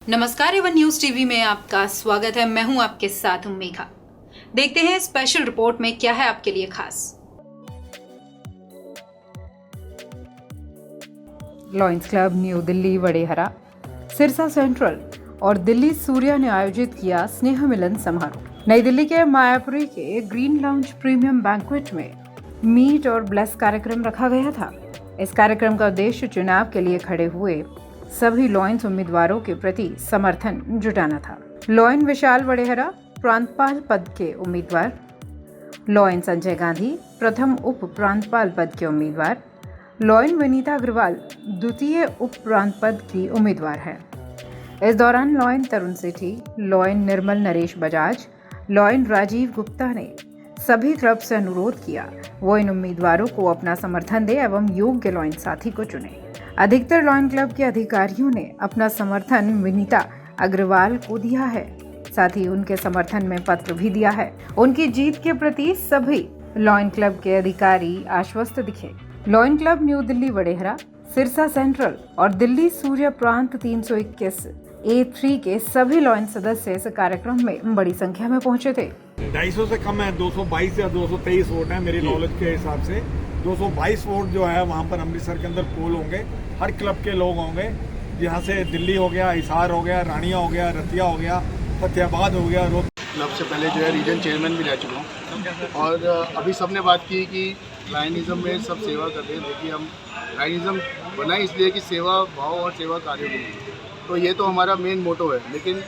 नमस्कार, Avon news TV में आपका स्वागत है। मैं हूं आपके साथ मेघा। देखते हैं स्पेशल रिपोर्ट में क्या है आपके लिए खास। Lions club new Delhi Vadehra, Sirsa central और दिल्ली सूर्या ने आयोजित किया स्नेह मिलन समारोह। नई दिल्ली के मायापुरी के ग्रीन लाउंज प्रीमियम बैंक्वेट में मीट और ब्लेस कार्यक्रम रखा गया था। इस कार्यक्रम का उद्देश्य चुनाव के लिए खड़े हुए सभी लॉयंस उम्मीदवारों के प्रति समर्थन जुटाना था। लॉयन विशाल वडेहरा प्रांतपाल पद के उम्मीदवार, लॉयन संजय गांधी प्रथम उप प्रांतपाल पद के उम्मीदवार, लॉयन विनीता अग्रवाल द्वितीय उप प्रांत की उम्मीदवार है। इस दौरान लॉयन तरुण सेठी, लॉयन निर्मल नरेश बजाज, लॉयन राजीव गुप्ता ने सभी क्लब से अनुरोध किया वो इन उम्मीदवारों को अपना समर्थन दे एवं योग्य लॉयन साथी को चुने। अधिकतर लॉयन क्लब के अधिकारियों ने अपना समर्थन विनीता अग्रवाल को दिया है, साथ ही उनके समर्थन में पत्र भी दिया है। उनकी जीत के प्रति सभी लॉयन क्लब के अधिकारी आश्वस्त दिखे। Lion club new Delhi Vadehra, Sirsa central और दिल्ली सूर्य प्रांत 321 A3 के सभी लॉयन सदस्य इस कार्यक्रम में बड़ी संख्या में पहुंचे थे। 250 से कम है, 222 या 223 वोट है मेरी नॉलेज के हिसाब से। 222 वोट जो है वहाँ पर अमृतसर के अंदर पोल होंगे, हर क्लब के लोग होंगे, जहाँ से दिल्ली हो गया, हिसार हो गया, रानिया हो गया, रतिया हो गया, फतेहाबाद हो गया। क्लब से पहले जो है रीजन चेयरमैन भी रह चुका हूँ और अभी सबने बात की कि लायनिज़्म में सब सेवा कर रहे हैं। देखिए, हम लायनिज़्म बनाए इसलिए कि सेवा भाव और सेवा कार्य के लिए, तो ये तो हमारा मेन मोटो है। लेकिन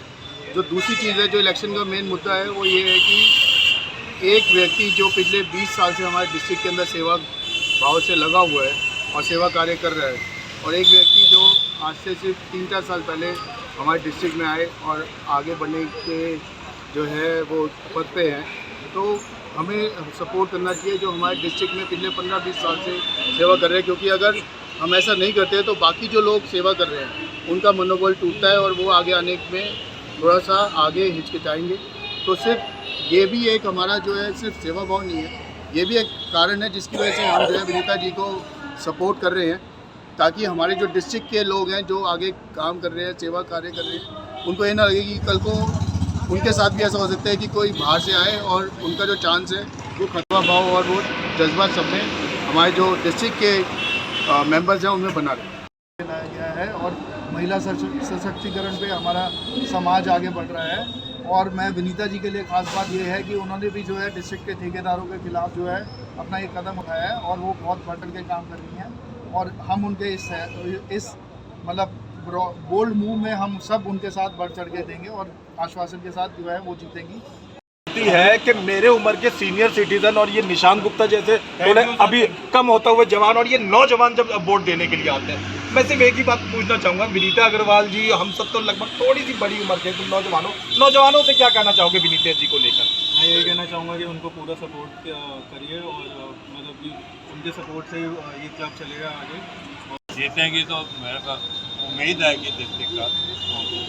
जो दूसरी चीज़ है, जो इलेक्शन का मेन मुद्दा है, वो ये है कि एक व्यक्ति जो पिछले 20 साल से हमारे डिस्ट्रिक्ट के अंदर सेवा भाव से लगा हुआ है और सेवा कार्य कर रहा है, और एक व्यक्ति जो आज से सिर्फ 3-4 साल पहले हमारे डिस्ट्रिक्ट में आए और आगे बढ़ने के जो है वो पद पे हैं, तो हमें सपोर्ट करना चाहिए जो हमारे डिस्ट्रिक्ट में पिछले 15-20 साल से सेवा कर रहे हैं। क्योंकि अगर हम ऐसा नहीं करते तो बाकी जो लोग सेवा कर रहे हैं उनका मनोबल टूटता है और वो आगे आने में थोड़ा सा आगे हिचकिचाएंगे। तो सिर्फ ये भी एक हमारा जो है सिर्फ सेवा भाव नहीं है, ये भी एक कारण है जिसकी वजह से हम जो है विनीता जी को सपोर्ट कर रहे हैं, ताकि हमारे जो डिस्ट्रिक्ट के लोग हैं जो आगे काम कर रहे हैं, सेवा कार्य कर रहे हैं, उनको ये ना लगे कि कल को उनके साथ भी ऐसा हो सकता है कि कोई बाहर से आए और उनका जो चांस है वो खतरा भाव और वो जज्बा सब में हमारे जो डिस्ट्रिक्ट के मेंबर्स हैं उनमें बना रहे लाया गया है। और महिला सशक्तिकरण पे हमारा समाज आगे बढ़ रहा है। और मैं विनीता जी के लिए खास बात यह है कि उन्होंने भी जो है डिस्ट्रिक्ट के ठेकेदारों के खिलाफ जो है अपना एक कदम उठाया है और वो बहुत बढ़ के काम कर रही हैं। और हम उनके इस मतलब बोल्ड मूव में हम सब उनके साथ बढ़ चढ़ के देंगे और आश्वासन के साथ जो है वो जीतेंगी। है कि मेरे उम्र के सीनियर सिटीजन और ये निशान गुप्ता जैसे थोड़े अभी कम होता हुए जवान और ये नौजवान जब वोट देने के लिए आते हैं, मैं सिर्फ एक ही बात पूछना चाहूँगा, विनीता अग्रवाल जी, हम सब तो लगभग थोड़ी सी बड़ी उम्र के, तुम नौजवानों से क्या कहना चाहोगे विनीता जी को लेकर? मैं ये कहना चाहूँगा कि उनको पूरा सपोर्ट करिए और मतलब कि उनके सपोर्ट से ये क्लब चलेगा आगे। जीतेंगी तो मेरे को उम्मीद है कि डिस्ट्रिक्ट का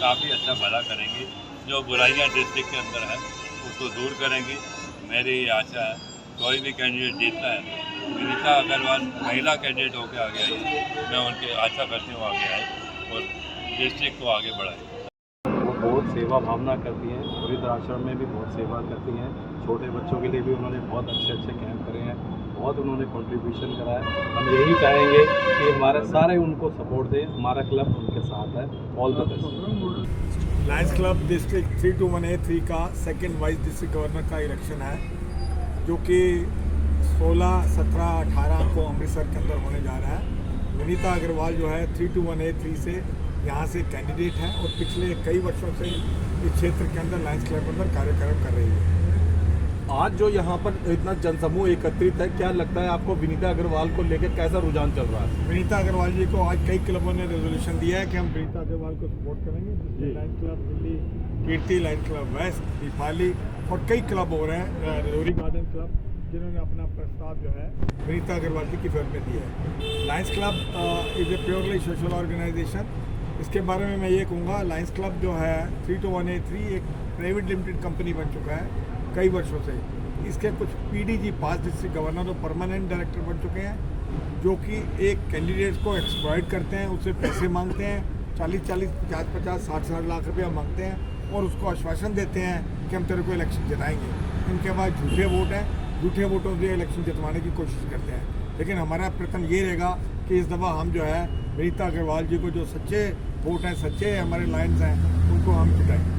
काफ़ी अच्छा भला करेंगी, जो बुराइयाँ डिस्ट्रिक्ट के अंदर है उसको दूर करेंगी, मेरी आशा है। कोई भी कैंडिडेट जीतता है, विनीता अग्रवाल महिला कैंडिडेट होकर आगे आई है, मैं उनकी आशा करती हूँ आगे आए और डिस्ट्रिक्ट को आगे बढ़ाए। वो बहुत सेवा भावना करती हैं, वृद्धाश्रम में भी बहुत सेवा करती हैं, छोटे बच्चों के लिए भी उन्होंने बहुत अच्छे कैंप करे हैं, बहुत उन्होंने कंट्रीब्यूशन करा है। हम यही चाहेंगे कि हमारे सारे उनको सपोर्ट दें, हमारा क्लब उनके साथ है। All the best. Lions club district 3218 का सेकंड वाइस डिस्ट्रिक्ट गवर्नर का इलेक्शन है, जो कि 16, 17, 18 को अमृतसर के अंदर होने जा रहा है। विनीता अग्रवाल जो है 32183 से यहाँ से कैंडिडेट हैं और पिछले कई वर्षों से इस क्षेत्र के अंदर लायंस क्लब के अंदर कार्यक्रम कर रही है। आज जो यहाँ पर इतना जनसमूह एकत्रित है, क्या लगता है आपको विनीता अग्रवाल को लेकर कैसा रुझान चल रहा है? विनीता अग्रवाल जी को आज कई क्लबों ने रेजोल्यूशन दिया है कि हम विनीता अग्रवाल को सपोर्ट करेंगे, जिसमें लायंस क्लब दिल्ली, कीर्ति, लायंस क्लब वेस्ट, दीपाली और कई क्लब हो रहे हैं, रजौरी गार्डन क्लब, जिन्होंने अपना प्रस्ताव जो है विनीता अग्रवाल जी की फेवर में दिया है। Lions club is a purely social organisation. इसके बारे में मैं ये कहूँगा, लायंस क्लब जो है 3218 एक प्राइवेट लिमिटेड कंपनी बन चुका है कई वर्षों से। इसके कुछ पीडीजी 5 डिस्ट्रिक्ट गवर्नर और परमानेंट डायरेक्टर बन चुके हैं, जो कि एक कैंडिडेट को एक्सप्लॉइट करते हैं, उससे पैसे मांगते हैं 40-40, 50-50, 60-60 लाख रुपया मांगते हैं और उसको आश्वासन देते हैं कि हम तेरे को इलेक्शन जिताएंगे। इनके पास झूठे वोट हैं, झूठे वोटों से इलेक्शन जितवाने की कोशिश करते हैं। लेकिन हमारा प्रयत्न ये रहेगा कि इस दफ़ा हम जो है विनीता अग्रवाल जी को, जो सच्चे वोट हैं, सच्चे हमारे लाइन्स हैं, उनको हम जिताएंगे।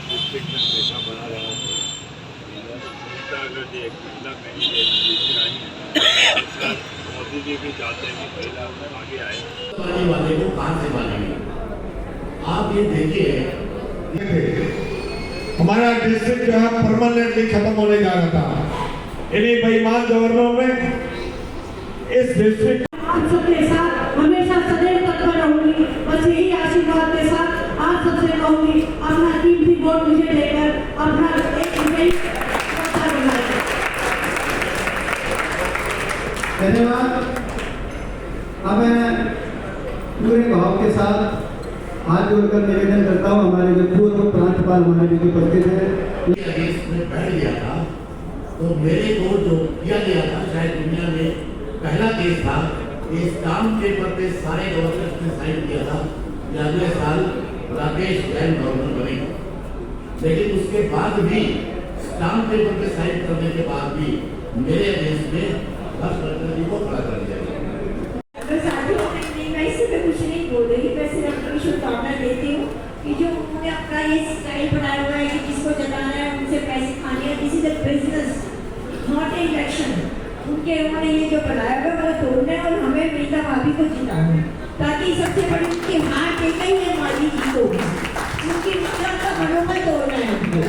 डिस्ट्रिक्ट में हमेशा बना रहा है। विनीता अगर जी एक महिला कैंडिडेट आई है, मोदी जी भी चाहते हैं कि महिला आगे आए। पानी वाले को कहाँ से पालेंगे? आप ये देखिए, हमारा डिस्ट्रिक्ट जो है परमानेंटली खत्म होने जा रहा था। इन्हीं बेईमान गवर्नरों में इस डिस्ट्रिक्ट आप सबके साथ हमेशा सदैव तत्पर रहूंगी। बस यही आशीर्वाद के साथ आप सबसे कहूंगी, अपना कीमती वोट मुझे देकर अपना एक नई सत्ता बनाएं। धन्यवाद। अब मैं पूरे भाव के साथ हाथ जोड़कर निवेदन करता हूँ, हमारे जो पूर्व प्रांतपाल हमारे जो उपस्थित हैं। आदेश में बैठ गया था तो मेरे को जो किया गया था, शायद दुनिया में पहला केस था। इस काम पेपर पे सारे गवर्नर्स ने साइन किया था कि अगले साल राकेश जैन गवर्नर बनेंगे। लेकिन उसके बाद भी स्टाम्प पेपर पे साइन करने के बाद भी मेरे आदेश में हर्ष वर्धन जी को खड़ा कर दिया गया। मैं कुछ नहीं बोल रही, मैं सिर्फ अपनी शुभकामना देती हूँ कि जो उन्होंने अपना ये स्टाइल बनाया हुआ है कि जिसको जताना है उनसे पैसे खाने हैं, this is a business not a election. उनके उन्होंने ये जो बनाया हुआ है वो तोड़ना है और हमें विनीता भाभी को जिताना है, ताकि सबसे बड़ी उनकी हार टेक ही है माली जी को, उनकी मतलब का मनोबल तोड़ना है उनको।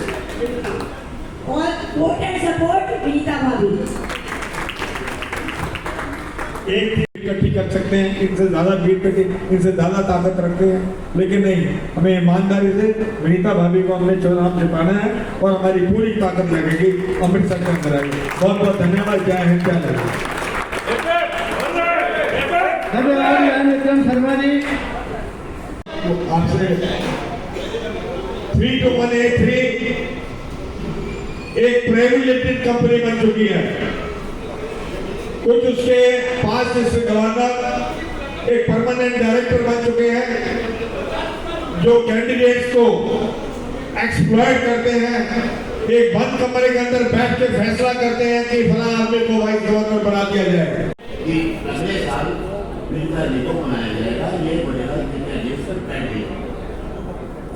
और वोट एंड सपोर्ट विनीता भाभी। एक इकट्ठी कर सकते हैं, इनसे ज़्यादा भीड़ करके इनसे ज़्यादा ताकत रखते हैं, लेकिन नहीं, हमें ईमानदारी से विनीता भाभी को हमने चुनाव जिताना है और हमारी पूरी ताकत लगेगी अमृतसर के अंदर आएगी। बहुत बहुत धन्यवाद। क्या है क्या लगे। धन्यवाद विक्रम शर्मा जी। तो आपसे 32183 एक प्राइवेट कंपनी बन चुकी है। कुछ उसके 5 डिस्ट्रिक्ट गवर्नर एक परमानेंट डायरेक्टर बन चुके हैं, जो कैंडिडेट्स को एक्सप्लॉइट करते हैं। एक बंद कमरे के अंदर बैठ के फैसला करते हैं कि फला आदमी को वाइस गवर्नर बना दिया जाए। कि अगले साल विनीता जी को बनाया जाएगा, ये बनेगा नेशनल कैंडिडेट।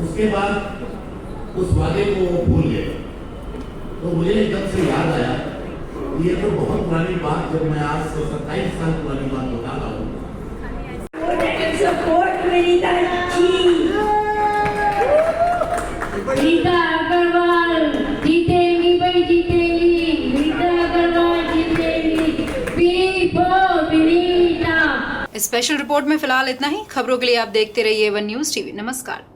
उसके बाद उस वादे को वो भूल गए। तो मुझे एकदम से याद आया, ये तो बहुत पुरानी बात, जब मैं आज से 27 साल पुरानी बात बता रहा हूँ। विनीता अग्रवाल जीतेंगी, भाई जीतेंगी, विनीता अग्रवाल जीतेंगी, विनीता। स्पेशल रिपोर्ट में फिलहाल इतना ही। खबरों के लिए आप देखते रहिए वन न्यूज टीवी। नमस्कार।